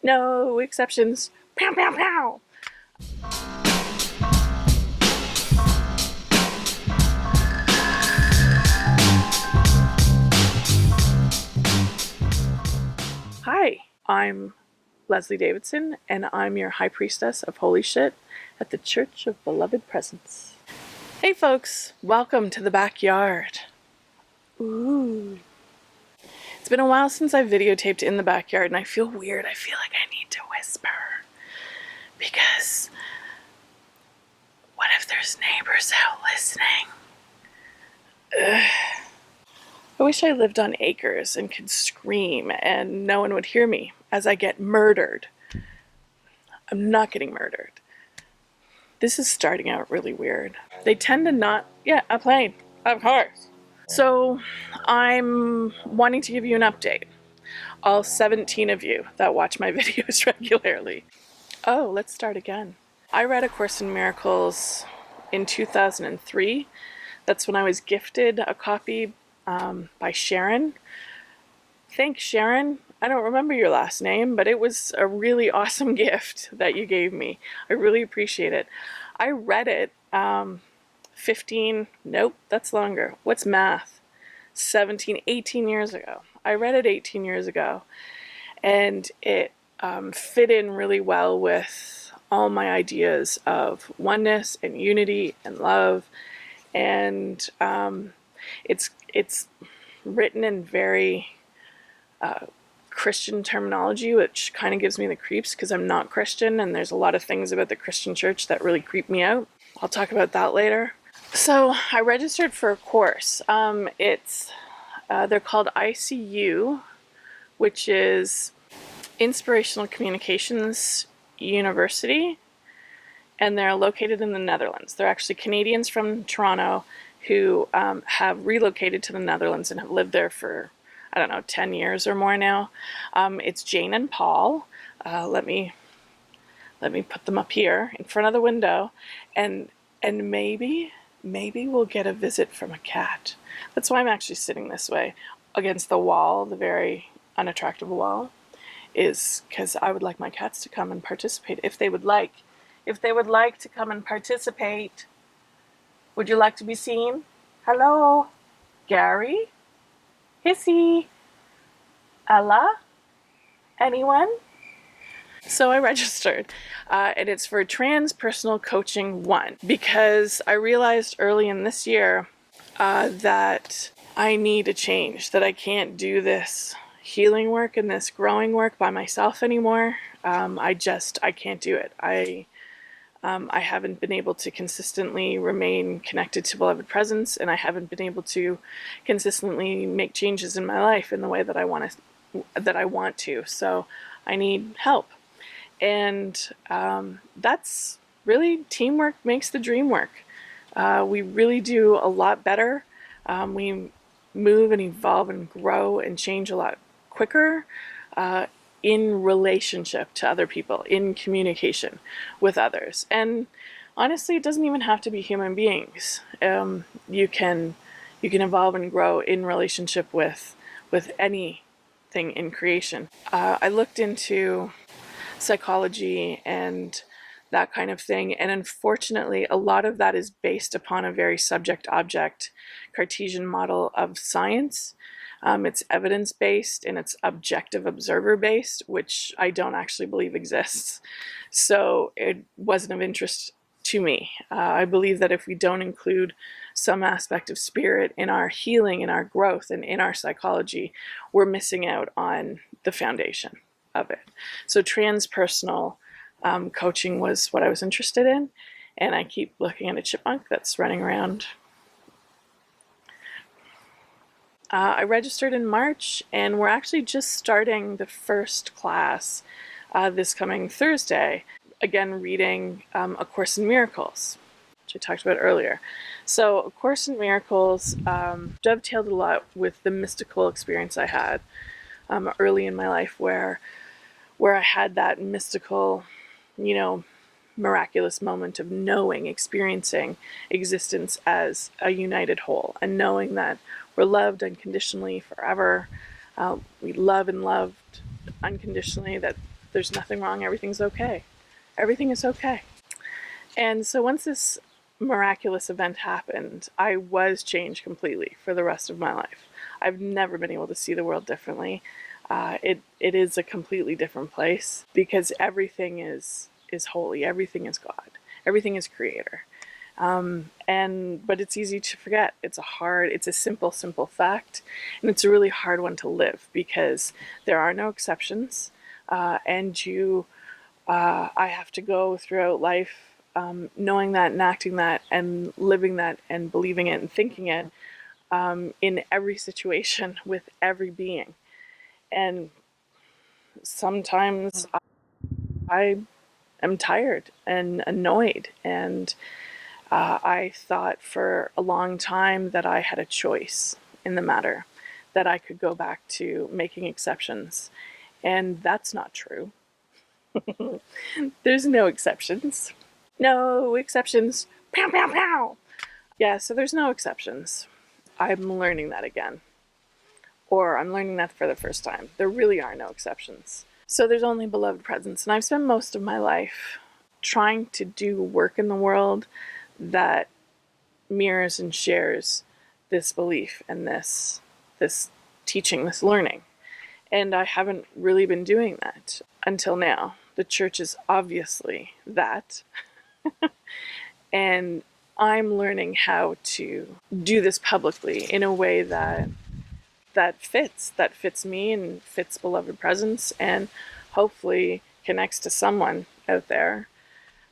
No exceptions. Pow, pow, pow. Hi, I'm Leslie Davidson, and I'm your High Priestess of Holy Shit at the Church of Beloved Presence. Hey folks, welcome to the backyard. Ooh. It's been a while since I've videotaped in the backyard, and I feel weird. I feel like I need to whisper. Because what if there's neighbors out listening? Ugh. I wish I lived on acres and could scream and no one would hear me as I get murdered. I'm not getting murdered. This is starting out really weird. They tend to not... Yeah, a plane. Of course. So, I'm wanting to give you an update. All 17 of you that watch my videos regularly. Oh, let's start again. I read A Course in Miracles in 2003. That's when I was gifted a copy by Sharon. Thanks, Sharon. I don't remember your last name, but it was a really awesome gift that you gave me. I really appreciate it. I read it 15, nope, that's longer. What's math? 17, 18 years ago. I read it 18 years ago, and it fit in really well with all my ideas of oneness and unity and love. And it's written in very Christian terminology, which kind of gives me the creeps because I'm not Christian, and there's a lot of things about the Christian church that really creep me out. I'll talk about that later. So I registered for a course. They're called ICU, which is Inspirational Communications University, and they're located in the Netherlands. They're actually Canadians from Toronto who have relocated to the Netherlands and have lived there for, I don't know, 10 years or more now. It's Jane and Paul. Let me put them up here in front of the window, and maybe we'll get a visit from a cat. That's why I'm actually sitting this way against the wall, the very unattractive wall, is because I would like my cats to come and participate if they would like. If they would like to come and participate. Would you like to be seen? Hello? Gary? Hissy? Ella? Anyone? So I registered, and it's for Transpersonal Coaching 1, because I realized early in this year that I need a change, that I can't do this healing work and this growing work by myself anymore. I can't do it. I haven't been able to consistently remain connected to Beloved Presence, and I haven't been able to consistently make changes in my life in the way that I want to. So I need help. And that's really, teamwork makes the dream work. We really do a lot better. We move and evolve and grow and change a lot quicker in relationship to other people, in communication with others. And honestly, it doesn't even have to be human beings. You can evolve and grow in relationship with anything in creation. I looked into psychology and that kind of thing, and unfortunately a lot of that is based upon a very subject-object Cartesian model of science. It's evidence-based and it's objective observer-based, which I don't actually believe exists. So it wasn't of interest to me. I believe that if we don't include some aspect of spirit in our healing, in our growth, and in our psychology, we're missing out on the foundation of it. So transpersonal coaching was what I was interested in, and I keep looking at a chipmunk that's running around. I registered in March, and we're actually just starting the first class this coming Thursday. Again, reading A Course in Miracles, which I talked about earlier. So A Course in Miracles dovetailed a lot with the mystical experience I had early in my life, where I had that mystical, miraculous moment of knowing, experiencing existence as a united whole, and knowing that we're loved unconditionally forever. We love and loved unconditionally, that there's nothing wrong, everything's okay. Everything is okay. And so once this miraculous event happened, I was changed completely for the rest of my life. I've never been able to see the world differently. It is a completely different place because everything is holy. Everything is God. Everything is Creator. But it's easy to forget. It's a simple fact, and it's a really hard one to live because there are no exceptions, I have to go throughout life knowing that and acting that and living that and believing it and thinking it in every situation with every being. And sometimes I am tired and annoyed, and I thought for a long time that I had a choice in the matter, that I could go back to making exceptions. And that's not true. There's no exceptions. No exceptions. Pow, pow, pow. Yeah, so there's no exceptions. I'm learning that again. Or I'm learning that for the first time. There really are no exceptions. So there's only beloved presence. And I've spent most of my life trying to do work in the world that mirrors and shares this belief and this teaching, this learning. And I haven't really been doing that until now. The church is obviously that. And I'm learning how to do this publicly in a way that fits me and fits beloved presence, and hopefully connects to someone out there.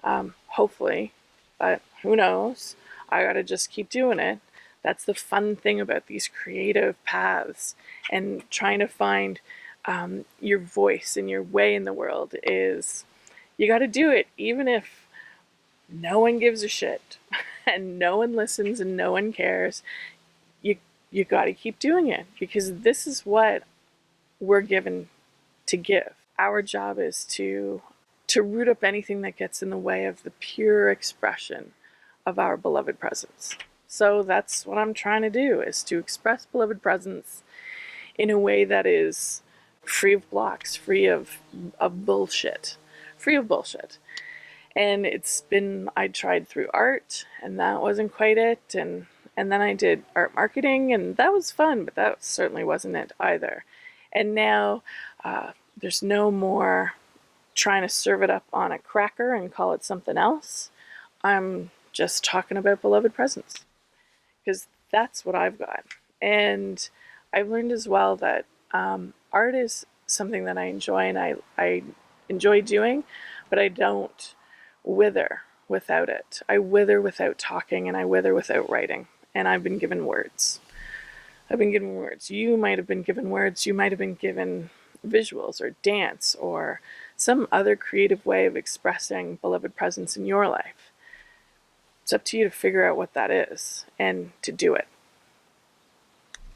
Hopefully, but who knows? I gotta just keep doing it. That's the fun thing about these creative paths and trying to find your voice and your way in the world is you got to do it, even if no one gives a shit and no one listens and no one cares. You got to keep doing it because this is what we're given to give. Our job is to root up anything that gets in the way of the pure expression of our beloved presence. So that's what I'm trying to do, is to express beloved presence in a way that is free of blocks, free of bullshit, free of bullshit. And I tried through art, and that wasn't quite it. And then I did art marketing, and that was fun, but that certainly wasn't it either. And now there's no more trying to serve it up on a cracker and call it something else. I'm just talking about beloved presence because that's what I've got. And I've learned as well that art is something that I enjoy, and I enjoy doing, but I don't wither without it. I wither without talking, and I wither without writing. And I've been given words. I've been given words. You might have been given words. You might have been given visuals or dance or some other creative way of expressing beloved presence in your life. It's up to you to figure out what that is and to do it.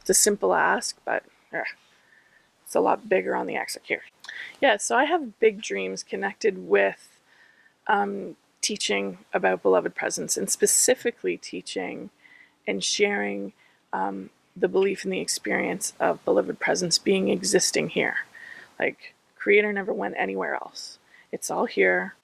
It's a simple ask, but it's a lot bigger on the execution. Yeah, so I have big dreams connected with teaching about beloved presence, and specifically teaching and sharing the belief and the experience of beloved presence being existing here. Like, Creator never went anywhere else. It's all here.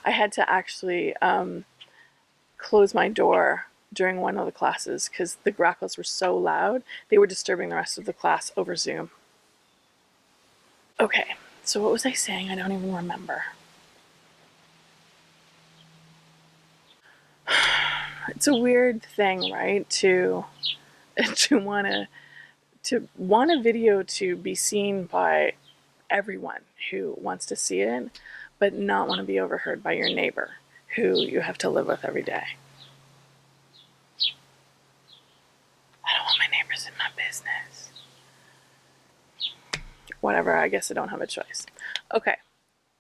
I had to actually close my door during one of the classes because the grackles were so loud. They were disturbing the rest of the class over Zoom. Okay, so what was I saying? I don't even remember. It's a weird thing, right? To want a video to be seen by everyone who wants to see it, but not want to be overheard by your neighbor who you have to live with every day. I don't want my neighbors in my business. Whatever, I guess I don't have a choice. Okay,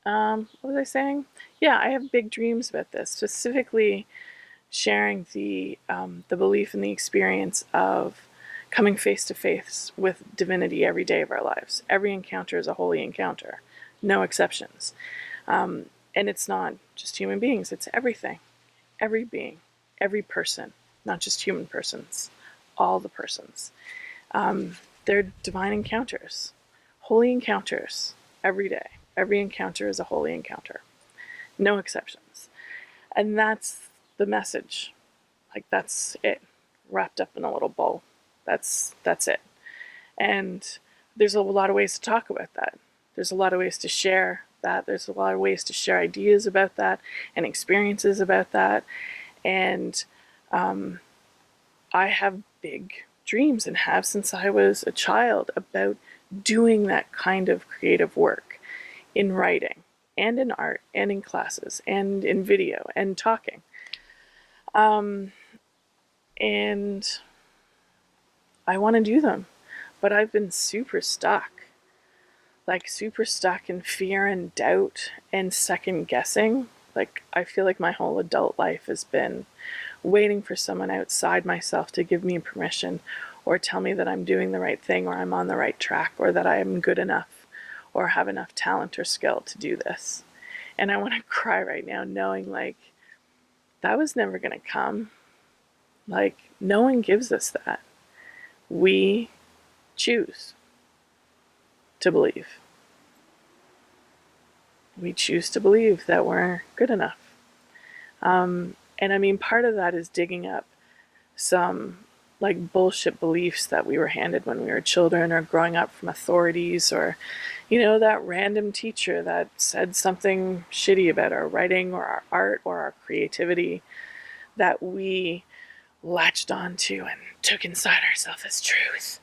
what was I saying? Yeah, I have big dreams about this, specifically sharing the belief and the experience of coming face to face with divinity every day of our lives. Every encounter is a holy encounter, no exceptions. And it's not just human beings, it's everything, every being. every person, not just human persons, all the persons. They're divine encounters, holy encounters every day. Every encounter is a holy encounter, no exceptions. And that's the message. Like, that's it, wrapped up in a little bow. That's it. And there's a lot of ways to talk about that. There's a lot of ways to share that. There's a lot of ways to share ideas about that and experiences about that. And I have big dreams, and have since I was a child, about doing that kind of creative work in writing and in art and in classes and in video and talking. And I want to do them, but I've been super stuck in fear and doubt and second guessing. Like, I feel like my whole adult life has been waiting for someone outside myself to give me permission or tell me that I'm doing the right thing, or I'm on the right track, or that I am good enough or have enough talent or skill to do this. And I want to cry right now, knowing like that was never going to come. Like, no one gives us that. We choose to believe. We choose to believe that we're good enough. And I mean, part of that is digging up some like bullshit beliefs that we were handed when we were children, or growing up from authorities, or, you know, that random teacher that said something shitty about our writing or our art or our creativity that we latched onto and took inside ourselves as truth.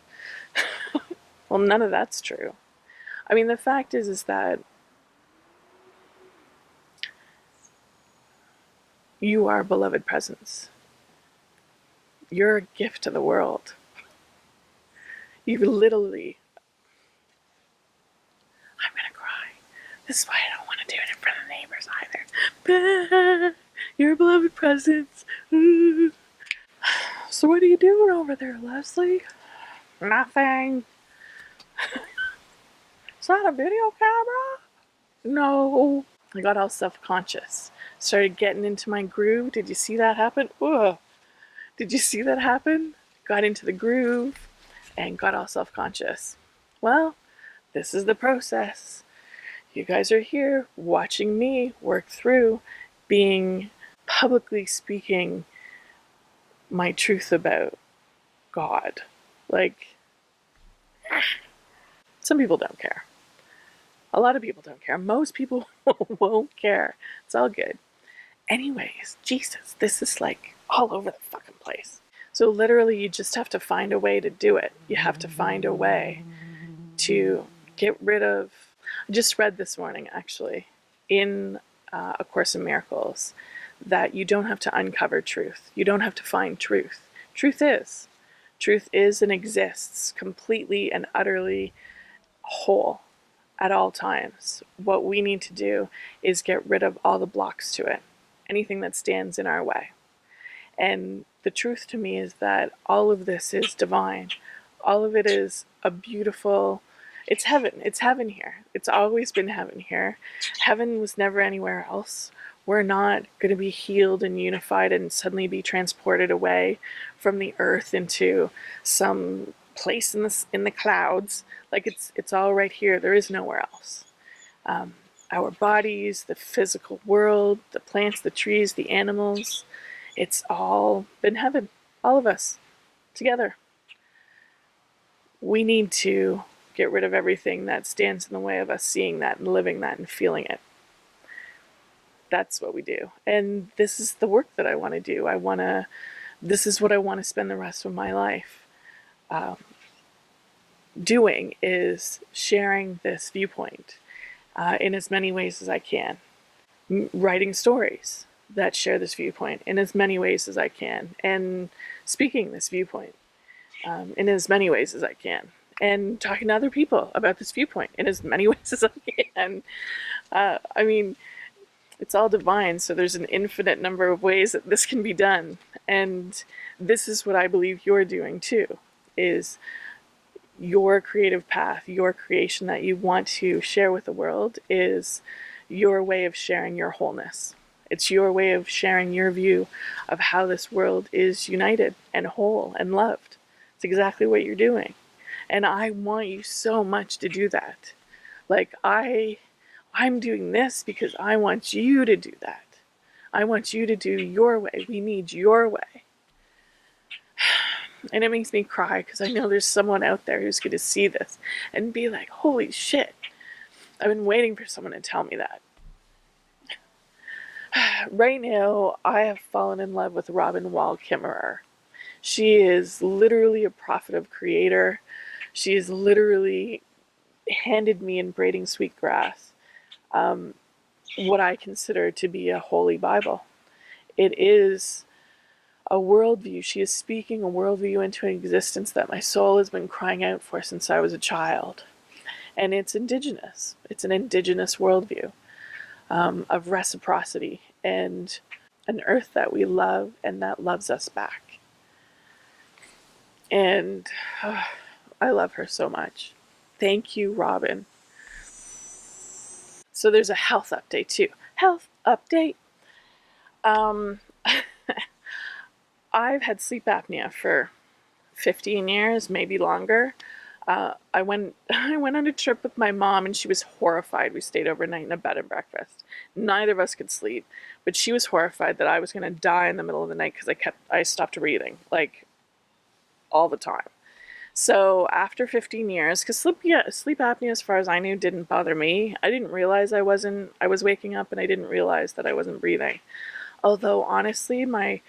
Well, none of that's true. I mean, the fact is that you are beloved presence. You're a gift to the world. You literally... I'm gonna cry. This is why I don't want to do it in front of the neighbors either. You're a beloved presence. So what are you doing over there, Leslie? Nothing. Is that a video camera? No. I got all self-conscious. Started getting into my groove. Did you see that happen? Ugh. Did you see that happen? Got into the groove and got all self-conscious. Well, this is the process. You guys are here watching me work through being publicly speaking my truth about God. Like, some people don't care. A lot of people don't care. Most people won't care. It's all good. Anyways, Jesus, this is like all over the fucking place. So literally, you just have to find a way to do it. You have to find a way to get rid of... I just read this morning, actually, in A Course in Miracles, that you don't have to uncover truth. You don't have to find truth. Truth is. Truth is and exists completely and utterly whole at all times. What we need to do is get rid of all the blocks to it, anything that stands in our way. And the truth to me is that all of this is divine. All of it is a beautiful... It's heaven. It's heaven here. It's always been heaven here. Heaven was never anywhere else. We're not going to be healed and unified and suddenly be transported away from the earth into some place in the clouds. Like, it's all right here. There is nowhere else. Our bodies, the physical world, the plants, the trees, the animals, it's all been heaven. All of us together. We need to get rid of everything that stands in the way of us seeing that and living that and feeling it. That's what we do. And this is the work that I want to do. This is what I want to spend the rest of my life doing, is sharing this viewpoint in as many ways as I can. Writing stories that share this viewpoint in as many ways as I can. And speaking this viewpoint in as many ways as I can. And talking to other people about this viewpoint in as many ways as I can. I mean, it's all divine, so there's an infinite number of ways that this can be done. And this is what I believe you're doing too, is your creative path, your creation that you want to share with the world is your way of sharing your wholeness. It's your way of sharing your view of how this world is united and whole and loved. It's exactly what you're doing. And I want you so much to do that. Like I'm doing this because I want you to do that. I want you to do your way. We need your way. And it makes me cry because I know there's someone out there who's going to see this and be like, holy shit, I've been waiting for someone to tell me that. Right now, I have fallen in love with Robin Wall Kimmerer. She is literally a prophet of creator. She has literally handed me in Braiding Sweetgrass what I consider to be a holy Bible. It is a worldview. She is speaking a worldview into existence that my soul has been crying out for since I was a child. And it's indigenous. It's an indigenous worldview of reciprocity and an earth that we love and that loves us back. And I love her so much. Thank you, Robin. So there's a health update too. Health update. I've had sleep apnea for 15 years, maybe longer. I went on a trip with my mom and she was horrified. We stayed overnight in a bed and breakfast. Neither of us could sleep, but she was horrified that I was going to die in the middle of the night because I stopped breathing like all the time. So after 15 years, because sleep apnea, as far as I knew, didn't bother me. I didn't realize I was waking up and I didn't realize that I wasn't breathing. Although honestly, my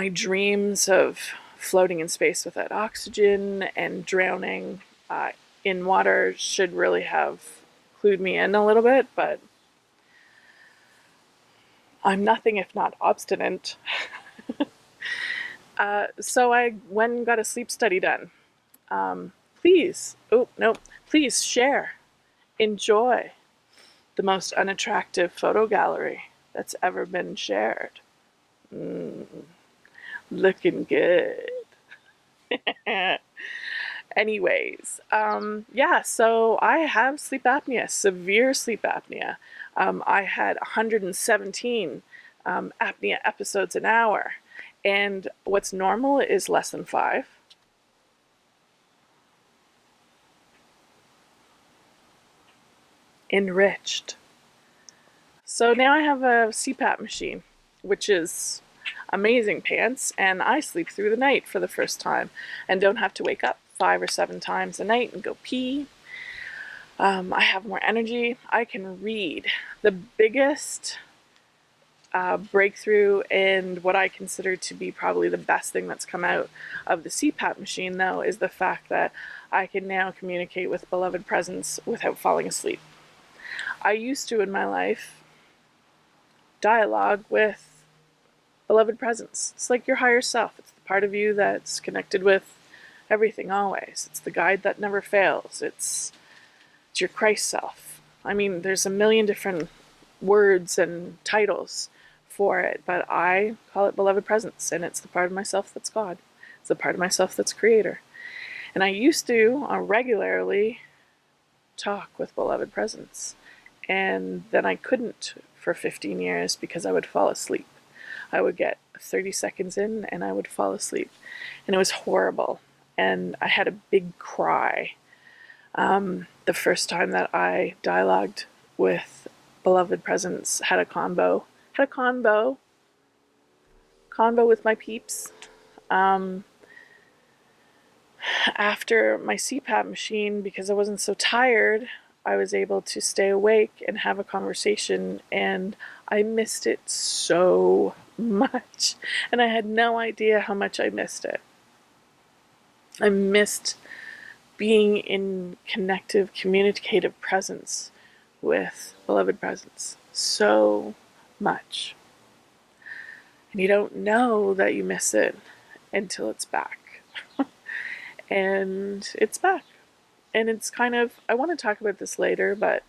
dreams of floating in space without oxygen and drowning in water should really have clued me in a little bit, but I'm nothing if not obstinate. So I went and got a sleep study done. Please share, enjoy the most unattractive photo gallery that's ever been shared. Looking good. Anyways, so I have sleep apnea, severe sleep apnea. I had 117 apnea episodes an hour, and what's normal is less than 5. Enriched. So now I have a CPAP machine, which is amazing pants, and I sleep through the night for the first time and don't have to wake up 5 or 7 times a night and go pee. I have more energy. I can read. The biggest breakthrough and what I consider to be probably the best thing that's come out of the CPAP machine, though, is the fact that I can now communicate with beloved presence without falling asleep. I used to, in my life, dialogue with beloved presence. It's like your higher self. It's the part of you that's connected with everything always. It's the guide that never fails. It's your Christ self. I mean, there's a million different words and titles for it, but I call it beloved presence, and it's the part of myself that's God. It's the part of myself that's creator. And I used to regularly talk with beloved presence, and then I couldn't for 15 years because I would fall asleep. I would get 30 seconds in and I would fall asleep, and it was horrible. And I had a big cry the first time that I dialogued with beloved presence, had a convo with my peeps. After my CPAP machine, because I wasn't so tired, I was able to stay awake and have a conversation, and I missed it so much. And I had no idea how much I missed it. I missed being in connective, communicative presence with beloved presence so much. And you don't know that you miss it until it's back. And it's back. And it's kind of, I want to talk about this later, but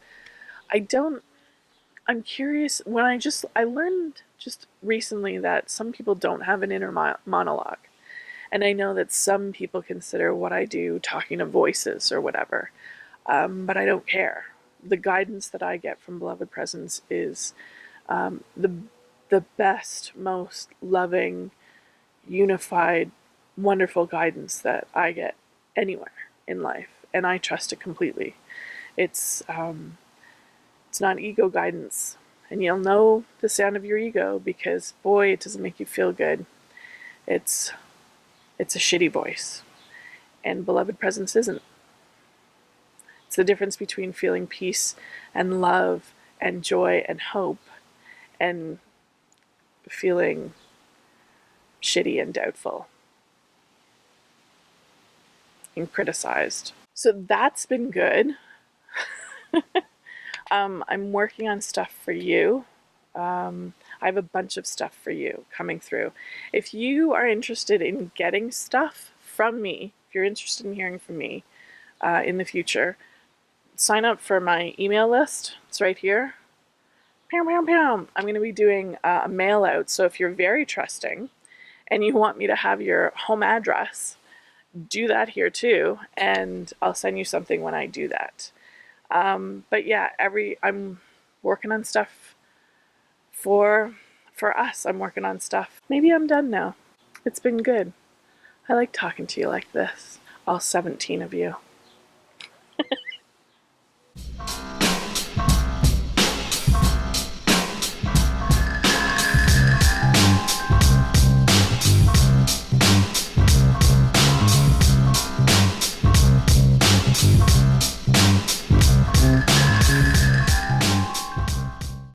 I'm curious. I learned just recently that some people don't have an inner monologue. And I know that some people consider what I do talking to voices or whatever, but I don't care. The guidance that I get from beloved presence is the the best, most loving, unified, wonderful guidance that I get anywhere in life, and I trust it completely. It's not ego guidance, and you'll know the sound of your ego because boy, it doesn't make you feel good. It's it's a shitty voice, and beloved presence isn't. It's the difference between feeling peace and love and joy and hope and feeling shitty and doubtful and criticized. So that's been good. I'm working on stuff for you. I have a bunch of stuff for you coming through. If you are interested in getting stuff from me, if you're interested in hearing from me in the future, sign up for my email list. It's right here. Pow, pow, pow. I'm going to be doing a mail out. So if you're very trusting and you want me to have your home address, do that here too. And I'll send you something when I do that. But yeah, I'm working on stuff for us. I'm working on stuff. Maybe I'm done now. It's been good. I like talking to you like this, all 17 of you.